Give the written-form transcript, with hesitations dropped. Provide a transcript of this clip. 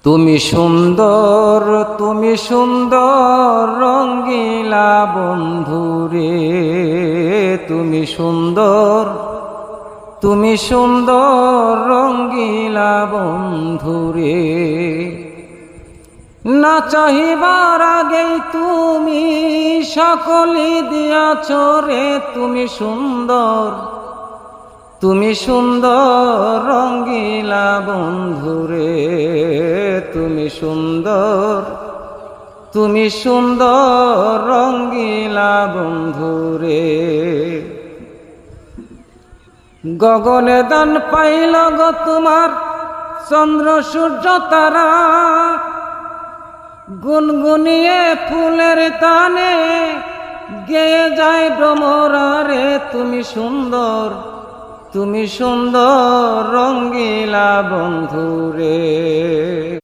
তুমি সুন্দর, তুমি সুন্দর রঙ্গিলা বন্ধুরে, তুমি সুন্দর, তুমি সুন্দর রঙ্গিলা বন্ধুরে। না চাহিবার আগেই তুমি সকলই দিয়াছ রে, তুমি সুন্দর, তুমি সুন্দর রঙ্গিলা বন্ধুরে, তুমি সুন্দর, তুমি সুন্দর রঙ্গিলা বন্ধুরে। গগনে দান পাইল গো তোমার চন্দ্র সূর্য তারা, গুনগুনিয়ে ফুলের তানে গেয়ে যায় ভ্রমরা রে, তুমি সুন্দর, তুমি সুন্দর রঙ্গিলা বন্ধুরে।